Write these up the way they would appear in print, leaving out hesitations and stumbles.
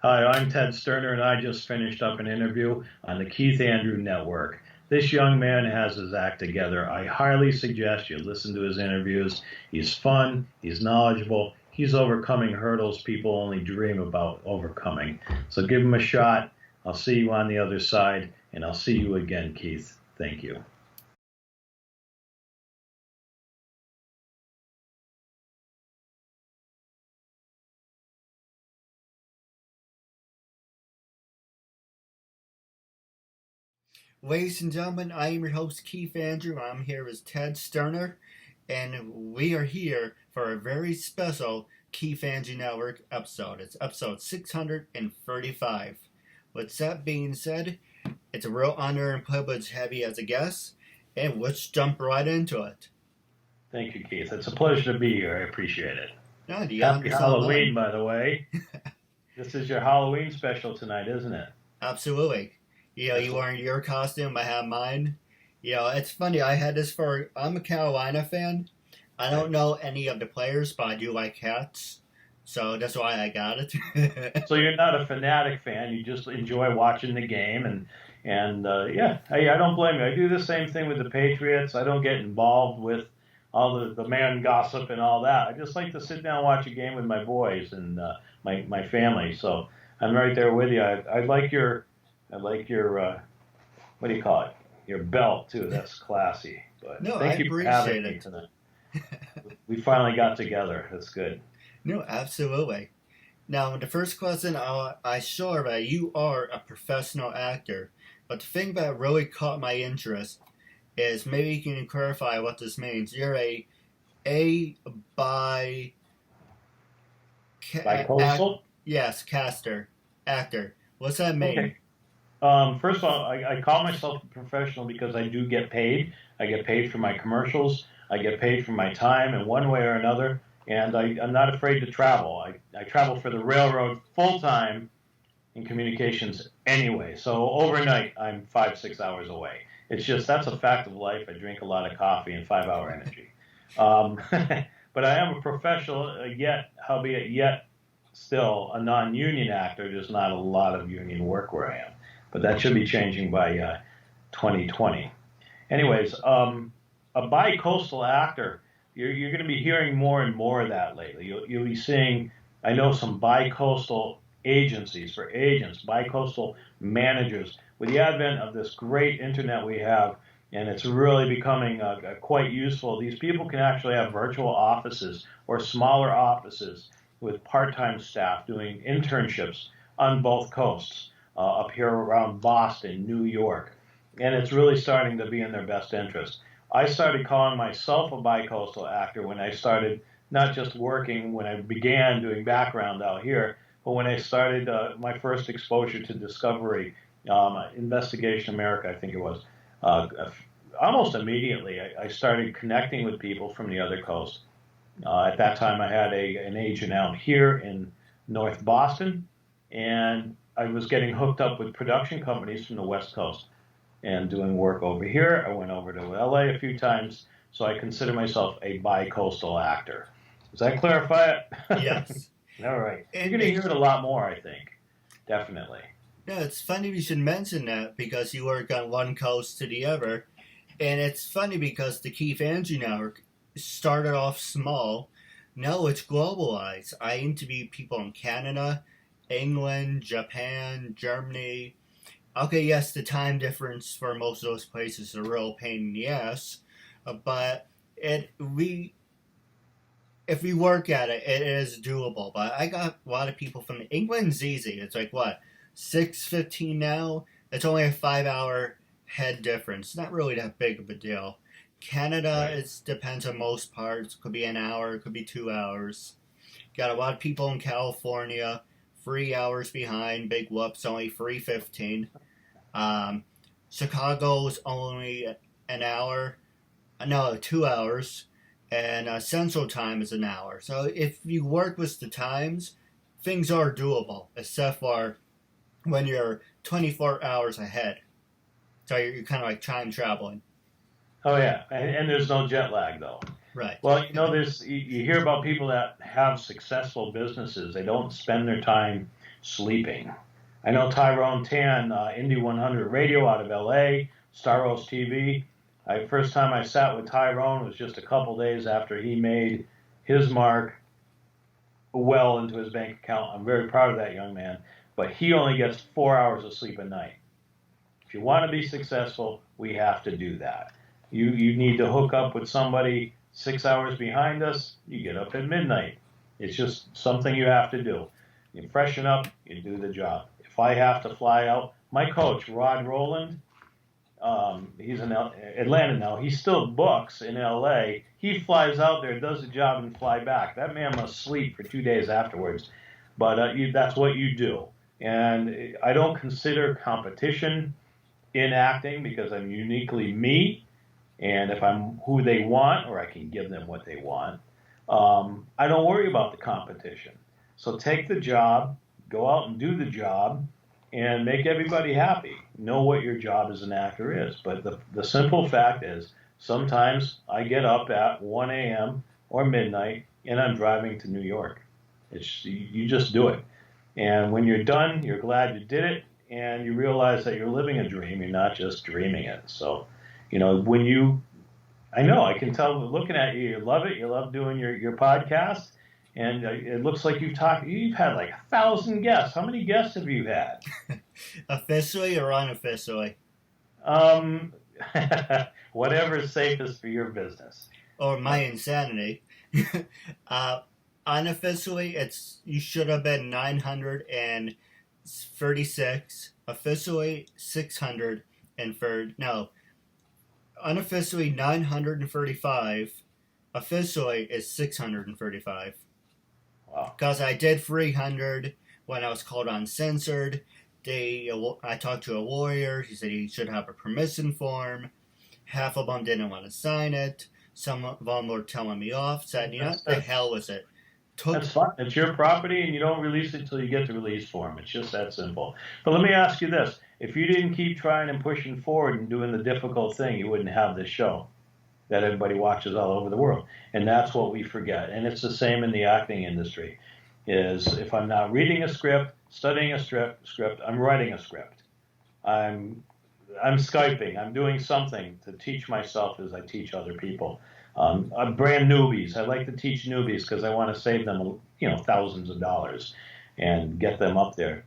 Hi, I'm Ted Sterner, and I just finished up an interview on the Keith Andrew Network. This young man has his act together. I highly suggest you listen to his interviews. He's fun, he's knowledgeable, he's overcoming hurdles people only dream about overcoming. So give him a shot. I'll see you on the other side, and I'll see you again, Keith. Thank you. Ladies and gentlemen, I am your host Keith Andrew. I'm here with Ted Sterner, and we are here for a very special Keith Andrew Network episode. It's episode 635. With that being said, it's a real honor and privilege to have you as a guest, and let's jump right into it. Thank you, Keith. It's a pleasure to be here. I appreciate it. No, Happy Halloween, by the way. This is your Halloween special tonight, isn't it? Absolutely. You wearing your costume, I have mine. It's funny, I'm a Carolina fan. I don't know any of the players, but I do like cats. So that's why I got it. So you're not a fanatic fan, you just enjoy watching the game, and yeah, I don't blame you. I do the same thing with the Patriots. I don't get involved with all the man gossip and all that. I just like to sit down and watch a game with my boys and my family. So I'm right there with you. I like your what do you call it? Your belt too. That's classy. But no, thank I you for having me appreciate it. tonight. We finally got together. That's good. No, absolutely. Now, the first question, I sure that you are a professional actor, but the thing that really caught my interest is maybe you can clarify what this means. You're a Bicoastal? Yes, actor. What's that mean? Okay. First of all, I call myself a professional because I do get paid. I get paid for my commercials. I get paid for my time in one way or another. And I'm not afraid to travel. I travel for the railroad full time in communications anyway. So overnight, I'm 5-6 hours away. It's just that's a fact of life. I drink a lot of coffee and 5-hour energy. But I am a professional, albeit yet still a non-union actor. There's not a lot of union work where I am. But that should be changing by 2020. Anyways, a bi-coastal actor, you're going to be hearing more and more of that lately. You'll be seeing, I know, some bi-coastal agencies for agents, bi-coastal managers. With the advent of this great internet we have, and it's really becoming quite useful, these people can actually have virtual offices or smaller offices with part-time staff doing internships on both coasts. Up here around Boston, New York, and it's really starting to be in their best interest. I started calling myself a bicoastal actor when I started not just working, when I began doing background out here, but when I started my first exposure to Discovery, Investigation America, I think it was. Almost immediately, I started connecting with people from the other coast. At that time, I had an agent out here in North Boston, and I was getting hooked up with production companies from the West Coast and doing work over here. I went over to LA a few times, so I consider myself a bi-coastal actor. Does that clarify it? Yes. All right. You're going to hear it a lot more, I think. Definitely. Yeah, it's funny you should mention that because you work on one coast to the other. And it's funny because the Keith Andrew Network started off small. Now it's globalized. I interview people in Canada, England, Japan, Germany. Okay, yes, the time difference for most of those places is a real pain in the ass, but if we work at it, it is doable. But I got a lot of people from England's easy. It's like what 6:15 now. It's only a 5-hour head difference. Not really that big of a deal. Canada, right. It depends on most parts. Could be an hour. Could be 2 hours. Got a lot of people in California. 3 hours behind. Big whoops, only 3:15. Chicago's only an hour. No, 2 hours. And Central Time is an hour. So if you work with the times, things are doable, except for when you're 24 hours ahead. So you're kind of like time traveling. Oh, yeah. And there's no jet lag, though. Right. Well, you hear about people that have successful businesses. They don't spend their time sleeping. I know Tyrone Tan, Indy 100 Radio out of LA, Staros TV. First time I sat with Tyrone was just a couple days after he made his mark well into his bank account. I'm very proud of that young man, but he only gets 4 hours of sleep a night. If you want to be successful, we have to do that. You need to hook up with somebody 6 hours behind us. You get up at midnight. It's just something you have to do. You freshen up, you do the job. If I have to fly out, my coach, Rodney Rowland, he's in Atlanta now. He still books in LA. He flies out there, does the job, and fly back. That man must sleep for 2 days afterwards. But that's what you do. And I don't consider competition in acting because I'm uniquely me. And if I'm who they want, or I can give them what they want, I don't worry about the competition. So take the job, go out and do the job, and make everybody happy. Know what your job as an actor is. But the simple fact is, sometimes I get up at 1 a.m. or midnight, and I'm driving to New York. You just do it. And when you're done, you're glad you did it, and you realize that you're living a dream. You're not just dreaming it. So, I know, I can tell looking at you, you love it. You love doing your podcast. And it looks like you've had like 1,000 guests. How many guests have you had? Officially or unofficially? Whatever is safest for your business. Or my insanity. Unofficially, you should have been 936. Officially, 600. Unofficially 935. Officially is 635. Wow. Because I did 300 when I was called uncensored. I talked to a lawyer. He said he should have a permission form. Half of them didn't want to sign it. Some of them were telling me off. Said, the hell was it? That's fine. It's your property, and you don't release it until you get the release form. It's just that simple. But let me ask you this. If you didn't keep trying and pushing forward and doing the difficult thing, you wouldn't have this show that everybody watches all over the world. And that's what we forget. And it's the same in the acting industry, is if I'm not reading a script, studying a script, I'm writing a script. I'm Skyping. I'm doing something to teach myself as I teach other people. I'm brand newbies. I like to teach newbies because I want to save them, thousands of dollars and get them up there.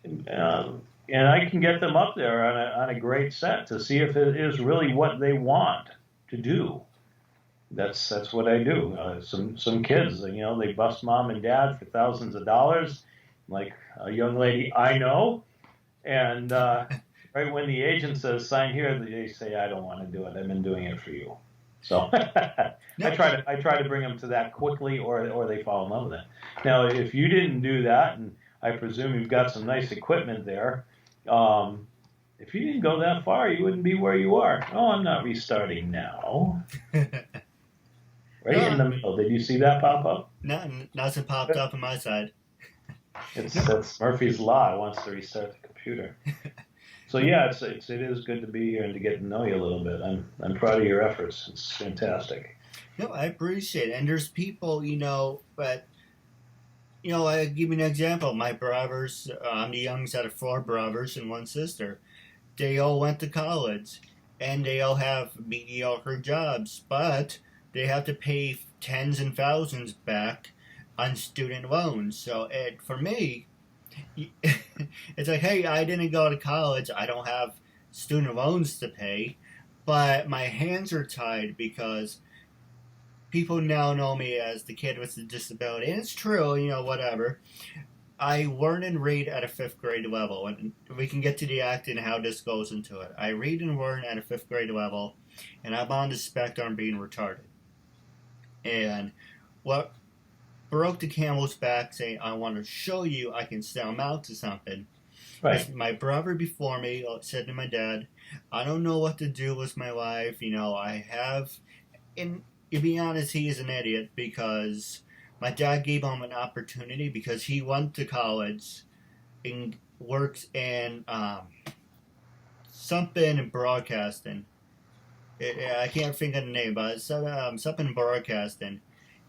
And I can get them up there on a great set to see if it is really what they want to do. That's what I do. Some kids, they bust mom and dad for thousands of dollars, like a young lady I know, and right when the agent says sign here, they say I don't want to do it. I've been doing it for you. So I try to bring them to that quickly, or they fall in love with it. Now, if you didn't do that, and I presume you've got some nice equipment there. If you didn't go that far, you wouldn't be where you are. Oh, I'm not restarting now. In the middle. Did you see that pop up? No, nothing popped up on my side. That's Murphy's Law. It wants to restart the computer. So yeah, it is good to be here and to get to know you a little bit. I'm proud of your efforts. It's fantastic. No, I appreciate it. And there's people, but I give you an example. My brothers, I'm the youngest out of 4 brothers and 1 sister. They all went to college, and they all have mediocre jobs, but they have to pay tens and thousands back on student loans. So for me, it's like, hey, I didn't go to college. I don't have student loans to pay, but my hands are tied because people now know me as the kid with the disability. And it's true, whatever. I learn and read at a 5th grade level, and we can get to the acting and how this goes into it. I read and learn at a 5th grade level, and I'm on the spectrum being retarded. And what broke the camel's back, saying, I want to show you I can sell out to something. Right. My brother before me said to my dad, I don't know what to do with my life. I have, and to be honest, he is an idiot because my dad gave him an opportunity because he went to college and works in something in broadcasting. I can't think of the name, but it's something in broadcasting.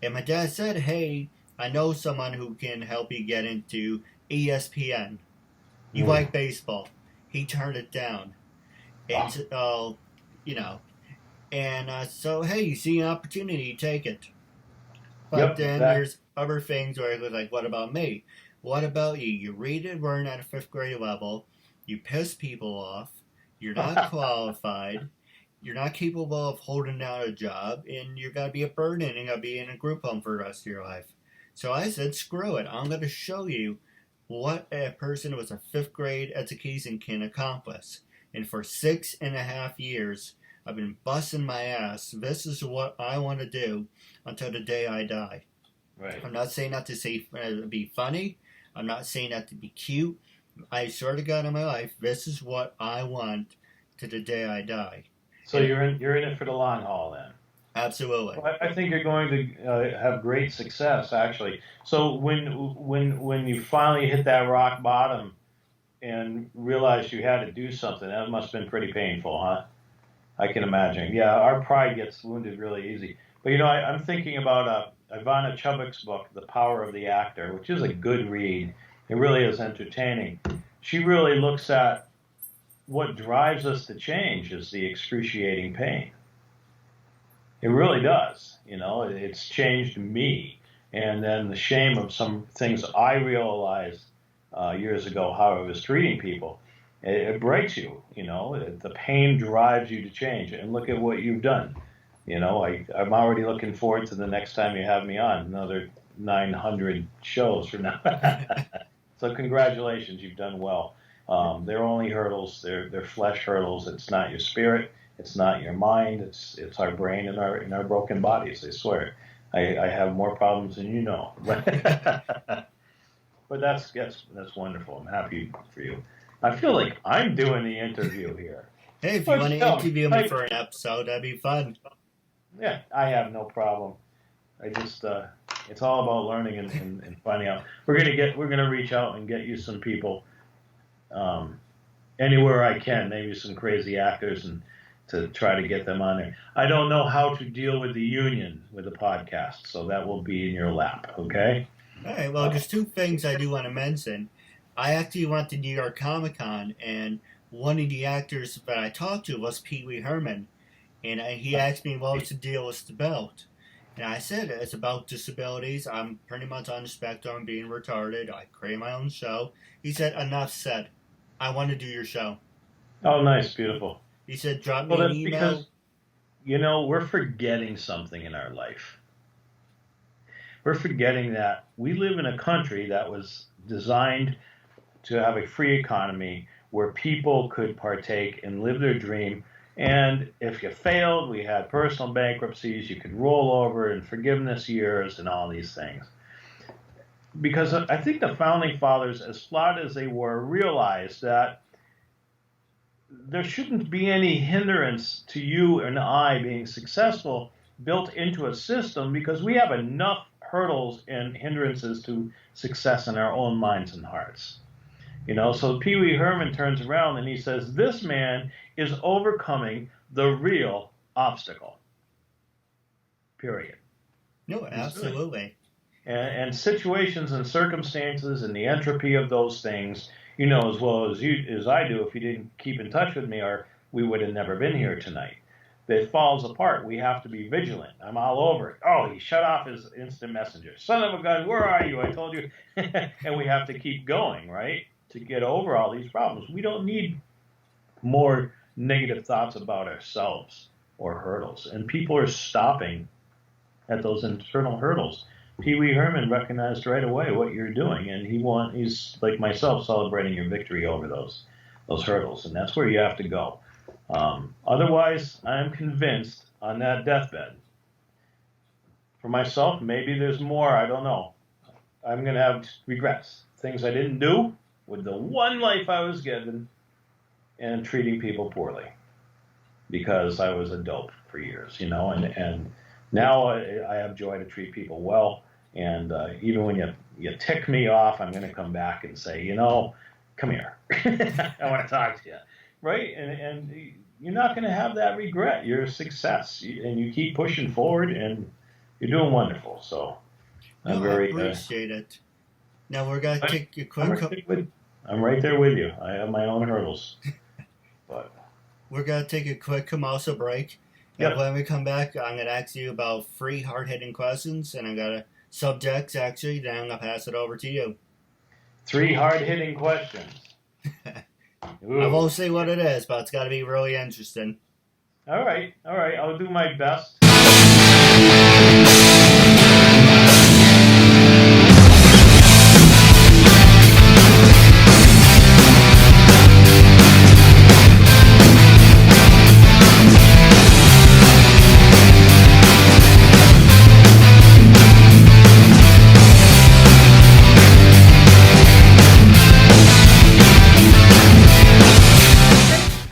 And my dad said, hey, I know someone who can help you get into ESPN. You like baseball. He turned it down. And, so, hey, you see an opportunity, take it. But then there's other things where it was like, what about me? What about you? You read and learn at a 5th grade level. You piss people off. You're not qualified. You're not capable of holding down a job. And you're going to be a burden and you're going to be in a group home for the rest of your life. So I said, screw it. I'm going to show you what a person with a 5th grade education can accomplish. And for 6.5 years, I've been busting my ass. This is what I want to do until the day I die. Right. I'm not saying that to say be funny. I'm not saying that to be cute. I swear to God in my life, this is what I want to the day I die. So you're in it for the long haul then. Absolutely. Well, I think you're going to have great success, actually. So when you finally hit that rock bottom and realized you had to do something, that must have been pretty painful, huh? I can imagine. Yeah, our pride gets wounded really easy. But, I'm thinking about Ivana Chubbuck's book, The Power of the Actor, which is a good read. It really is entertaining. She really looks at what drives us to change is the excruciating pain. It really does. It's changed me. And then the shame of some things I realized years ago, how I was treating people. It breaks you, the pain drives you to change. And look at what you've done. I'm already looking forward to the next time you have me on, another 900 shows from now. So congratulations, you've done well. They're only hurdles, they're flesh hurdles. It's not your spirit, it's not your mind, it's our brain and our broken bodies, I swear. I have more problems than you know. But that's wonderful. I'm happy for you. I feel like I'm doing the interview here. Hey, if you want to interview me for an episode, that'd be fun. Yeah, I have no problem. I just it's all about learning and finding out. We're gonna reach out and get you some people anywhere I can, maybe some crazy actors, and to try to get them on there. I don't know how to deal with the union with the podcast, so that will be in your lap, okay? All right, well, there's 2 things I do want to mention. I actually went to New York Comic Con, and one of the actors that I talked to was Pee Wee Herman. And he asked me what was the deal with the belt. And I said, it's about disabilities. I'm pretty much on the spectrum, being retarded. I create my own show. He said, enough said. I want to do your show. Oh, nice. Beautiful. He said, drop me an email. Because, we're forgetting something in our life. We're forgetting that we live in a country that was designed to have a free economy where people could partake and live their dream. And if you failed, we had personal bankruptcies, you could roll over in forgiveness years and all these things. Because I think the Founding Fathers, as flawed as they were, realized that there shouldn't be any hindrance to you and I being successful built into a system, because we have enough hurdles and hindrances to success in our own minds and hearts. So Pee Wee Herman turns around and he says, this man is overcoming the real obstacle. Period. No, absolutely. And situations and circumstances and the entropy of those things, as well as I do, if you didn't keep in touch with me, or we would have never been here tonight. It falls apart. We have to be vigilant. I'm all over it. Oh, he shut off his instant messenger. Son of a gun, where are you? I told you. And we have to keep going, right, to get over all these problems. We don't need more negative thoughts about ourselves or hurdles. And people are stopping at those internal hurdles. Pee Wee Herman recognized right away what you're doing, and he's like myself, celebrating your victory over those hurdles. And that's where you have to go. Otherwise, I'm convinced on that deathbed. For myself, maybe there's more, I don't know. I'm going to have regrets. Things I didn't do with the one life I was given, and treating people poorly because I was a dope for years, and now I have joy to treat people well. And even when you tick me off, I'm going to come back and say, come here. I want to talk to you. Right? And you're not going to have that regret. You're a success, and you keep pushing forward, and you're doing wonderful. So I appreciate it. Now we're going to take a quick... I'm right there with you. I have my own hurdles. But we're going to take a quick commercial break. And when we come back, I'm going to ask you about 3 hard-hitting questions, and I got a subject, actually, then I'm going to pass it over to you. 3 hard-hitting questions. I won't say what it is, but it's got to be really interesting. All right. I'll do my best.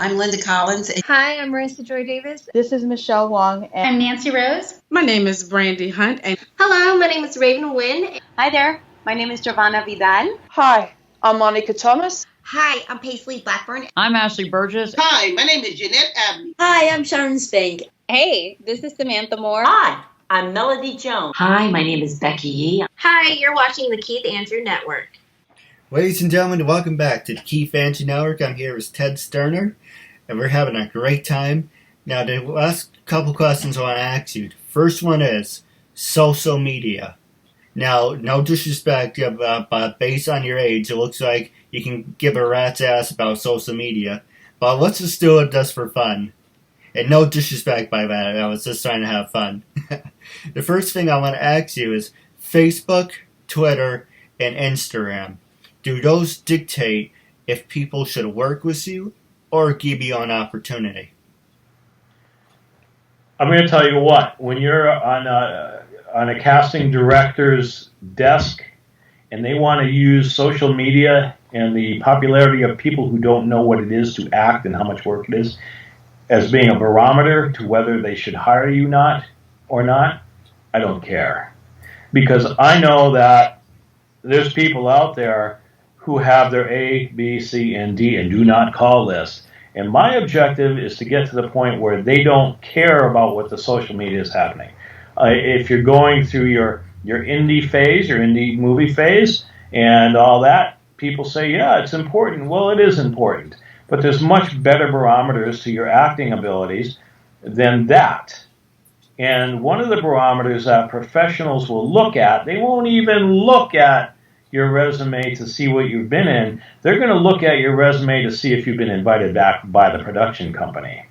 I'm Linda Collins. Hi, I'm Marissa Joy Davis. This is Michelle Wong. And I'm Nancy Rose. My name is Brandy Hunt. And hello, my name is Raven Nguyen. Hi there, my name is Giovanna Vidal. Hi, I'm Monica Thomas. Hi, I'm Paisley Blackburn. I'm Ashley Burgess. Hi, my name is Jeanette Abney. Hi, I'm Sharon Spank. Hey, this is Samantha Moore. Hi, I'm Melody Jones. Hi, my name is Becky Yee. Hi, you're watching the KeithAndrewNetWork. Ladies and gentlemen, welcome back to the Keith Andrew Network. I'm here with Ted Sterner, and we're having a great time. Now, the last couple questions I want to ask you. The first one is social media. Now, no disrespect, but based on your age, it looks like you can give a rat's ass about social media. But let's just do it just for fun. And no disrespect by that. I was just trying to have fun. The first thing I want to ask you is Facebook, Twitter, and Instagram. Do those dictate if people should work with you or give you an opportunity? I'm going to tell you what. When you're on a casting director's desk and they want to use social media and the popularity of people who don't know what it is to act and how much work it is as being a barometer to whether they should hire you or not, I don't care. Because I know that there's people out there who have their A, B, C, and D and do not call list. And my objective is to get to the point where they don't care about what the social media is happening. If you're going through your indie phase, your indie movie phase, and all that, people say, yeah, it's important. Well, it is important. But there's much better barometers to your acting abilities than that. And one of the barometers that professionals will look at, they won't even look at your resume to see what you've been in. They're going to look at your resume to see if you've been invited back by the production company.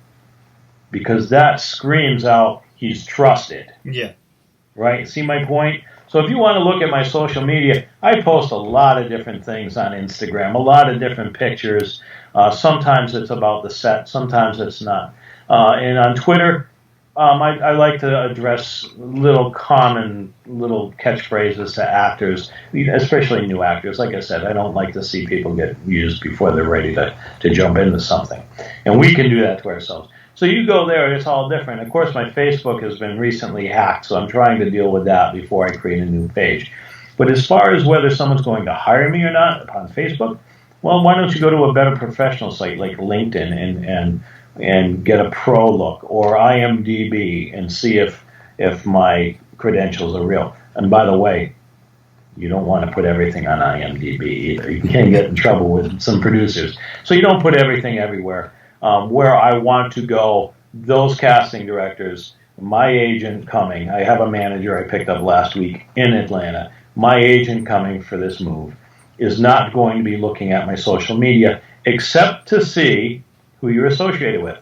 Because that screams out, he's trusted. Yeah. Right? See my point? So if you want to look at my social media, I post a lot of different things on Instagram, a lot of different pictures. Sometimes it's about the set, sometimes it's not. And on Twitter, I like to address little catchphrases to actors, especially new actors. Like I said, I don't like to see people get used before they're ready to jump into something. And we can do that to ourselves. So you go there, it's all different. Of course, my Facebook has been recently hacked, so I'm trying to deal with that before I create a new page. But as far as whether someone's going to hire me or not upon Facebook, well, why don't you go to a better professional site like LinkedIn and get a pro look, or IMDb, and see if my credentials are real. And by the way, you don't want to put everything on IMDb either. You can get in trouble with some producers. So you don't put everything everywhere. Where I want to go, those casting directors, my agent coming, I have a manager I picked up last week in Atlanta. My agent coming for this move is not going to be looking at my social media except to see who you're associated with.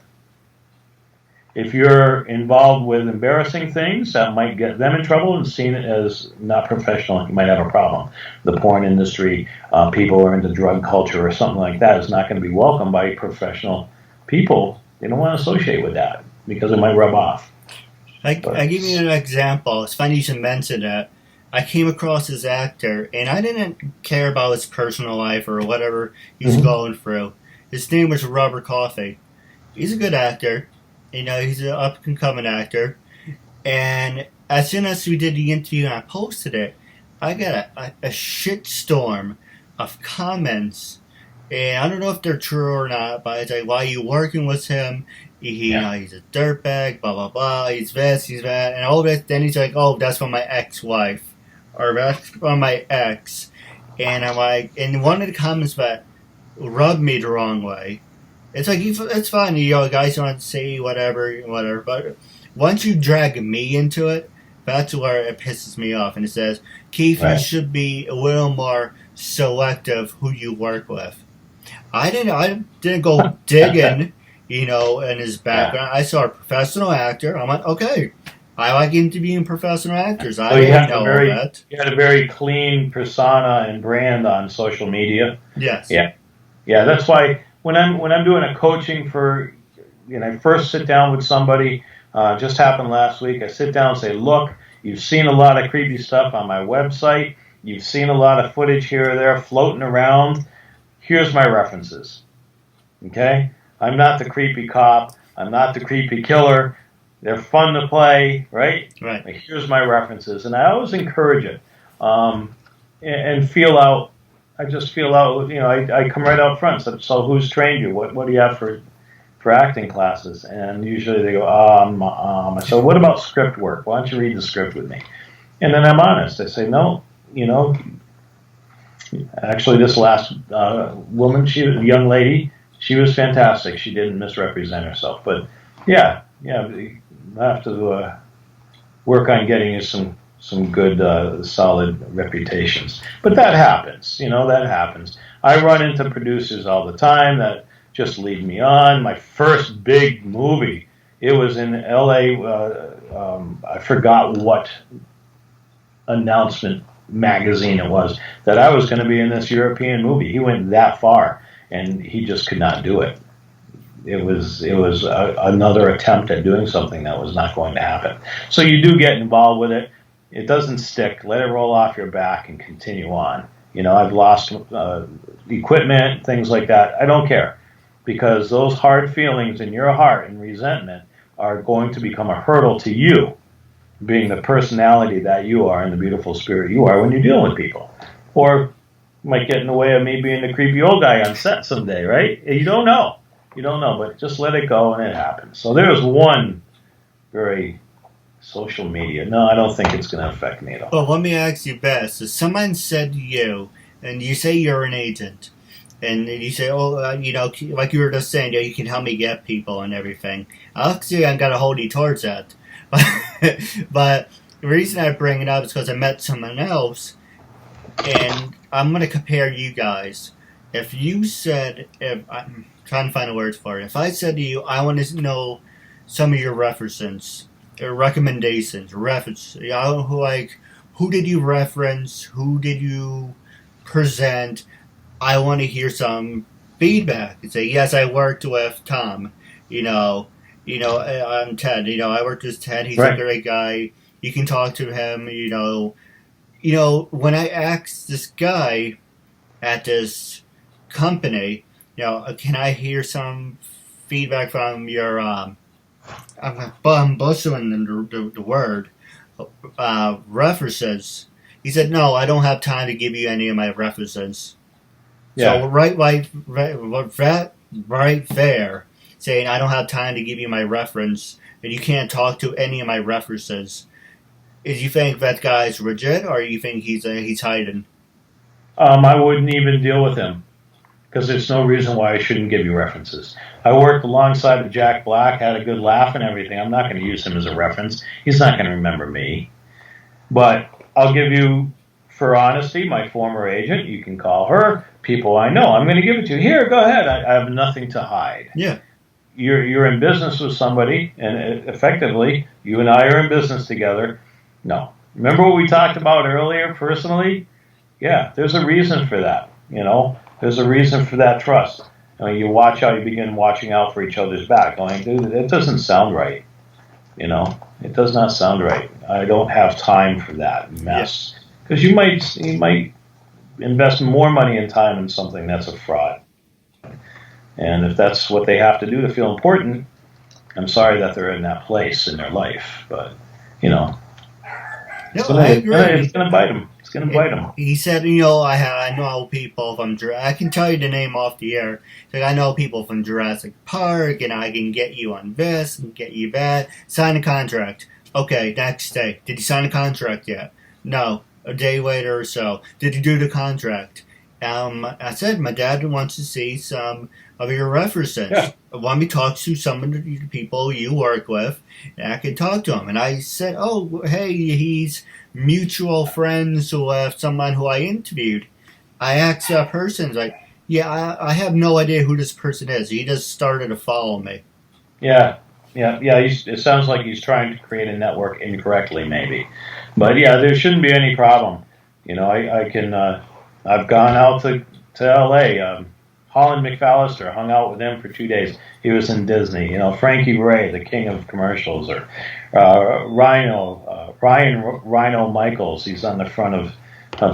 If you're involved with embarrassing things that might get them in trouble and seen it as not professional, you might have a problem. The porn industry, people who are into drug culture or something like that is not going to be welcomed by professional people. They don't want to associate with that because it might rub off. I give you an example. It's funny you should mention that. I came across this actor, and I didn't care about his personal life or whatever he's going through. His name was Robert Coffey. He's a good actor. You know, he's an up-and-coming actor. And as soon as we did the interview and I posted it, I got a shitstorm of comments. And I don't know if they're true or not, but it's like, why are you working with him? You know, he's a dirtbag, blah, blah, blah. He's this, he's that. And all that. Then he's like, oh, that's from my ex-wife. Or that's from my ex. And I'm like, and one of the comments that rubbed me the wrong way, it's like, it's fine, guys want to say whatever, but once you drag me into it, that's where it pisses me off. And it says, Keith, you should be a little more selective who you work with. I didn't go digging, in his background. I saw a professional actor. I'm like, okay, I like interviewing professional actors. I didn't know that. You had a very clean persona and brand on social media. Yes. Yeah. That's why when I'm doing a coaching for, I first sit down with somebody. Just happened last week. I sit down and say, look, you've seen a lot of creepy stuff on my website. You've seen a lot of footage here or there floating around. Here's my references. Okay? I'm not the creepy cop. I'm not the creepy killer. They're fun to play, right? Right. Like, here's my references. And I always encourage it. And feel out. I just feel out, I come right out front. So who's trained you? What do you have for acting classes? And usually they go, so what about script work? Why don't you read the script with me? And then I'm honest. I say, no, actually this last woman, she was a young lady. She was fantastic. She didn't misrepresent herself. But yeah, I have to work on getting you some good, solid reputations. But that happens. That happens. I run into producers all the time that just lead me on. My first big movie, it was in L.A. I forgot what announcement magazine it was that I was going to be in this European movie. He went that far, and he just could not do it. It was another attempt at doing something that was not going to happen. So you do get involved with it. It doesn't stick. Let it roll off your back and continue on. I've lost equipment, things like that. I don't care, because those hard feelings in your heart and resentment are going to become a hurdle to you, being the personality that you are and the beautiful spirit you are when you're dealing with people. Or might get in the way of me being the creepy old guy on set someday, right? You don't know, but just let it go and it happens. So there's one very social media. No, I don't think it's going to affect me at all. Well, let me ask you best. If someone said to you, and you say you're an agent, and you say, like you were just saying, you can help me get people and everything. Actually, I'm going to hold you towards that. But the reason I bring it up is because I met someone else, and I'm going to compare you guys. If you said, I'm trying to find the words for it. If I said to you, I want to know some of your references, or recommendations, who did you reference, who did you present, I want to hear some feedback. And say, yes, I worked with Tom, I'm Ted, I worked with Ted, he's a great guy, you can talk to him, when I asked this guy at this company, can I hear some feedback from your, I'm bustling the word, references. He said, no, I don't have time to give you any of my references. Yeah. So right there, saying I don't have time to give you my reference, and you can't talk to any of my references. Is you think that guy's rigid, or you think he's hiding? I wouldn't even deal with him, because there's no reason why I shouldn't give you references. I worked alongside of Jack Black, had a good laugh and everything. I'm not going to use him as a reference. He's not going to remember me. But I'll give you, for honesty, my former agent. You can call her. People I know. I'm going to give it to you. Here, go ahead. I have nothing to hide. Yeah. You're in business with somebody, and effectively, you and I are in business together. No. Remember what we talked about earlier, personally? Yeah, there's a reason for that, There's a reason for that trust. You watch out, you begin watching out for each other's back. Going, dude, it doesn't sound right. It does not sound right. I don't have time for that mess. Because you might invest more money and time in something that's a fraud. And if that's what they have to do to feel important, I'm sorry that they're in that place in their life. But, it's going to bite them. It's going to bite them. He said, I know people from I can tell you the name off the air. Like, I know people from Jurassic Park, and I can get you on this and get you that. Sign a contract. Okay, next day. Did you sign a contract yet? No. a day later or so, did you do the contract? I said, my dad wants to see some of your references. Yeah. Want me to talk to some of the people you work with, and I could talk to him. And I said, oh, hey, he's mutual friends with someone who I interviewed. I asked that person, like, yeah, I have no idea who this person is. He just started to follow me. Yeah. It sounds like he's trying to create a network incorrectly, maybe. But yeah, there shouldn't be any problem. You know, I can. I've gone out to L.A. Holland McAllister, hung out with him for 2 days. He was in Disney. You know, Frankie Ray, the king of commercials, or Rhino Michaels. He's on the front of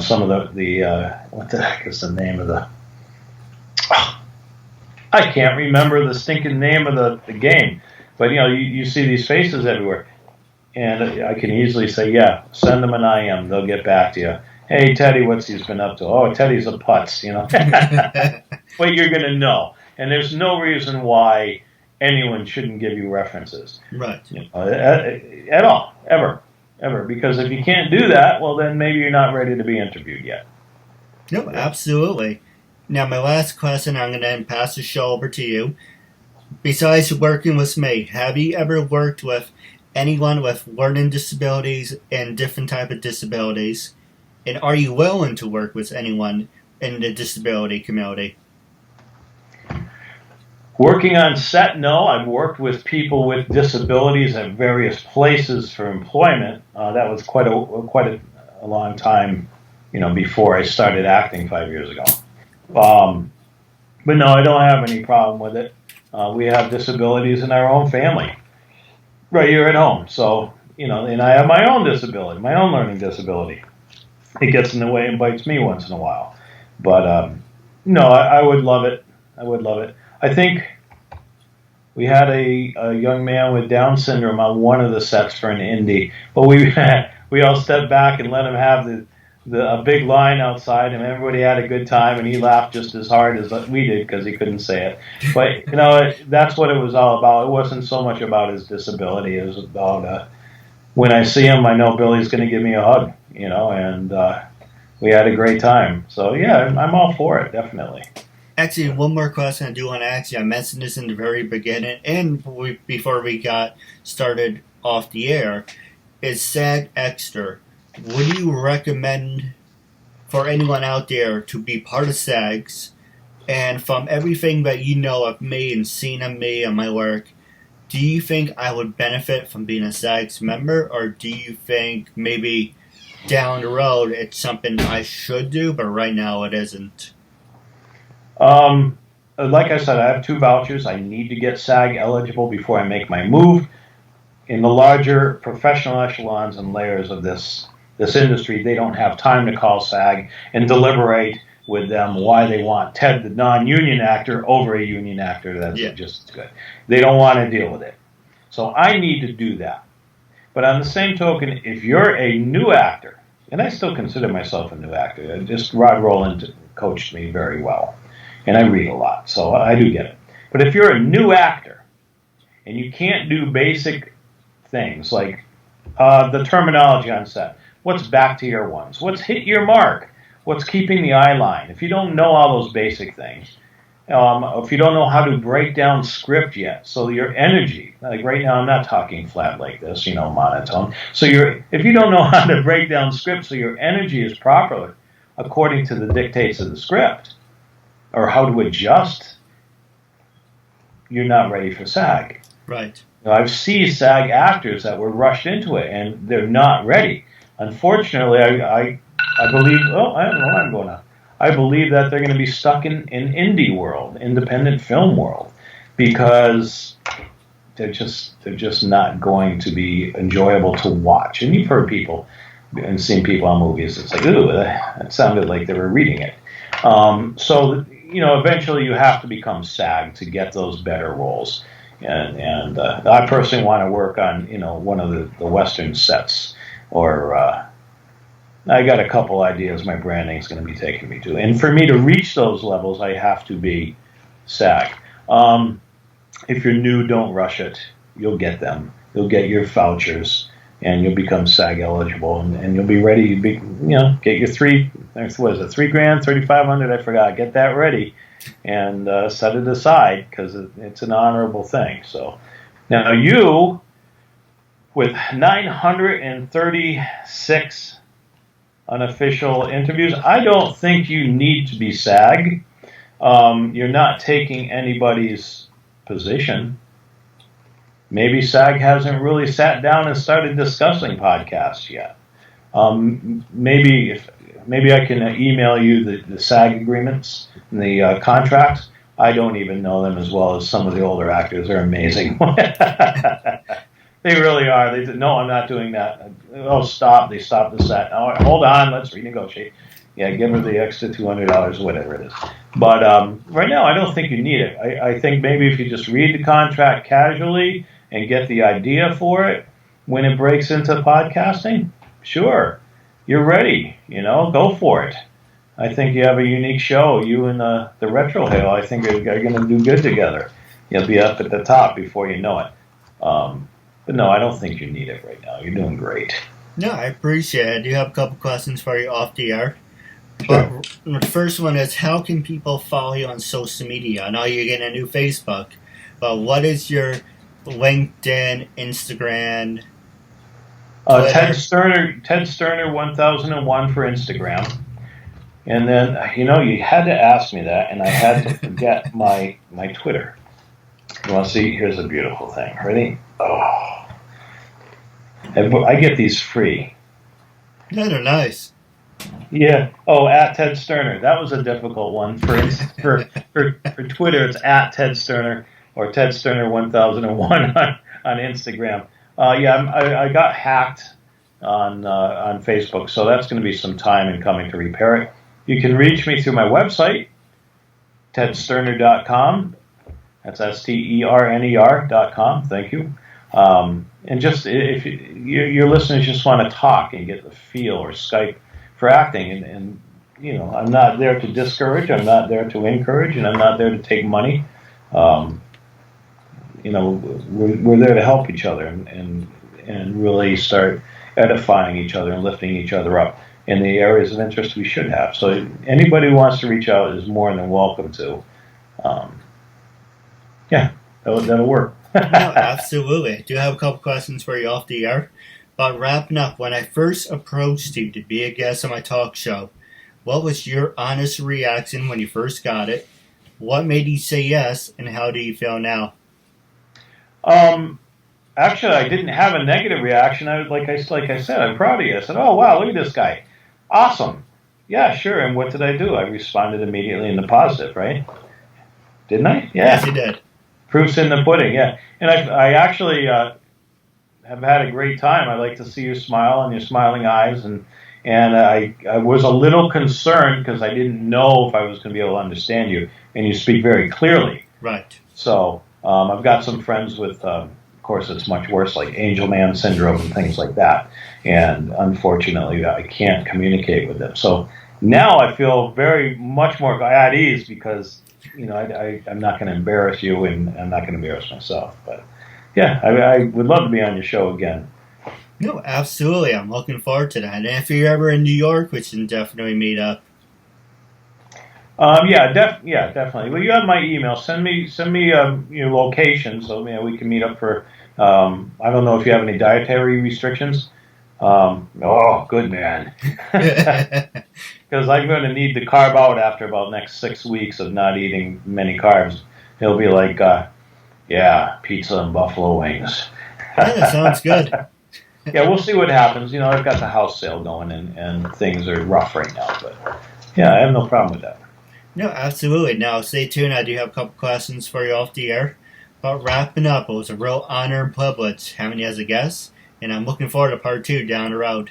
some of the what the heck is the name of the? I can't remember the stinking name of the game. But, you know, you see these faces everywhere. And I can easily say, yeah, send them an IM. They'll get back to you. Hey, Teddy, what's he's been up to? Oh, Teddy's a putz, you know. But you're going to know. And there's no reason why anyone shouldn't give you references. Right. You know, at all, ever. Because if you can't do that, well, then maybe you're not ready to be interviewed yet. Nope, absolutely. Now, my last question, I'm going to then pass the show over to you. Besides working with me, have you ever worked with anyone with learning disabilities and different type of disabilities? And are you willing to work with anyone in the disability community? Working on set, no. I've worked with people with disabilities at various places for employment. That was quite a long time, you know, before I started acting 5 years ago. But no, I don't have any problem with it. We have disabilities in our own family, right here at home. So, you know, and I have my own disability, my own learning disability. It gets in the way and bites me once in a while. But, no, I would love it. I think we had a young man with Down syndrome on one of the sets for an indie, but we all stepped back and let him have a big line outside, and everybody had a good time, and he laughed just as hard as we did because he couldn't say it. But, you know, that's what it was all about. It wasn't so much about his disability. It was about when I see him, I know Billy's going to give me a hug, you know, and we had a great time. So, yeah, I'm all for it, definitely. Actually, one more question I do want to ask you. I mentioned this in the very beginning and before we got started off the air. Is SAG extra? Would you recommend for anyone out there to be part of SAGs? And from everything that you know of me and seen of me and my work, do you think I would benefit from being a SAGs member? Or do you think maybe down the road it's something I should do, but right now it isn't? Like I said, I have 2 vouchers. I need to get SAG eligible before I make my move. In the larger professional echelons and layers of this industry, they don't have time to call SAG and deliberate with them why they want Ted, the non-union actor, over a union actor that's just as good. They don't want to deal with it. So I need to do that. But on the same token, if you're a new actor, and I still consider myself a new actor, just Rod Rowland coached me very well, and I read a lot, so I do get it. But if you're a new actor and you can't do basic things like the terminology on set, what's back to your ones, what's hit your mark, what's keeping the eye line. If you don't know all those basic things, if you don't know how to break down script yet, so your energy, like right now I'm not talking flat like this, you know, monotone. So if you don't know how to break down script so your energy is proper according to the dictates of the script, or how to adjust, you're not ready for SAG. Right. Now, I've seen SAG actors that were rushed into it, and they're not ready. Unfortunately, I believe, I don't know where I'm going now. I believe that they're going to be stuck in indie world, independent film world, because they're just not going to be enjoyable to watch. And you've heard people and seen people on movies. It's like, ooh, that sounded like they were reading it. So, you know, eventually you have to become SAG to get those better roles. And I personally want to work on, you know, one of the Western sets, or I got a couple ideas my branding is going to be taking me to. And for me to reach those levels, I have to be SAG. If you're new, don't rush it. You'll get them. You'll get your vouchers. and you'll become SAG eligible, and you'll be ready. You be, get your what is it, $3,000, $3,500? I forgot. Get that ready, and set it aside because it's an honorable thing. So now you, with 936 unofficial interviews, I don't think you need to be SAG. You're not taking anybody's position. Maybe SAG hasn't really sat down and started discussing podcasts yet. Maybe I can email you the SAG agreements and the contracts. I don't even know them as well as some of the older actors. They're amazing. They really are. They said, no, I'm not doing that. Oh, stop. They stopped the set. Oh, hold on. Let's renegotiate. Yeah, give her the extra $200, whatever it is. But right now, I don't think you need it. I think maybe if you just read the contract casually and get the idea for it, when it breaks into podcasting, sure, you're ready. Go for it. I think you have a unique show. You and the Retro Hail, I think, are going to do good together. You'll be up at the top before you know it. But no, I don't think you need it right now. You're doing great. No, I appreciate it. I do have a couple questions for you off the air. Sure. But the first one is, how can people follow you on social media? I know you're getting a new Facebook, but what is your LinkedIn, Instagram, Ted Sterner 1001 for Instagram. And then, you had to ask me that, and I had to forget my Twitter. You want to see? Here's a beautiful thing. Ready? Oh. I get these free. Yeah, they're nice. Yeah. Oh, at Ted Sterner. That was a difficult one. For Twitter, it's at Ted Sterner or Ted Sterner 1001 on Instagram. I got hacked on Facebook, so that's going to be some time in coming to repair it. You can reach me through my website, tedsterner.com. That's STERNER.com. Thank you. And just if your listeners just want to talk and get the feel, or Skype for acting, and I'm not there to discourage, I'm not there to encourage, and I'm not there to take money. We're there to help each other and really start edifying each other and lifting each other up in the areas of interest we should have. So anybody who wants to reach out is more than welcome to. That'll work. No, absolutely. I do have a couple questions for you off the air. But wrapping up, when I first approached you to be a guest on my talk show, what was your honest reaction when you first got it? What made you say yes, and how do you feel now? Actually, I didn't have a negative reaction. Like I said, I'm proud of you. I said, oh, wow, look at this guy. Awesome. Yeah, sure. And what did I do? I responded immediately in the positive, right? Didn't I? Yeah. Yes, you did. Proof's in the pudding, yeah. And I actually have had a great time. I like to see your smile and your smiling eyes, and I was a little concerned because I didn't know if I was going to be able to understand you, and you speak very clearly. Right. So I've got some friends with, of course, it's much worse, like Angel Man syndrome and things like that, and unfortunately I can't communicate with them. So now I feel very much more at ease because I'm not going to embarrass you, and I'm not going to embarrass myself. But yeah, I would love to be on your show again. No, absolutely. I'm looking forward to that. And if you're ever in New York, we can definitely meet up. Definitely. Well, you have my email. Send me your location so we can meet up for. I don't know if you have any dietary restrictions. Good man. Because I'm going to need to carb out after about next 6 weeks of not eating many carbs. He'll be like, pizza and buffalo wings. Yeah, that sounds good. Yeah, we'll see what happens. I've got the house sale going, and things are rough right now. But yeah, I have no problem with that. No, absolutely. Now, stay tuned. I do have a couple questions for you off the air. But wrapping up, it was a real honor and privilege having you as a guest, and I'm looking forward to part 2 down the road.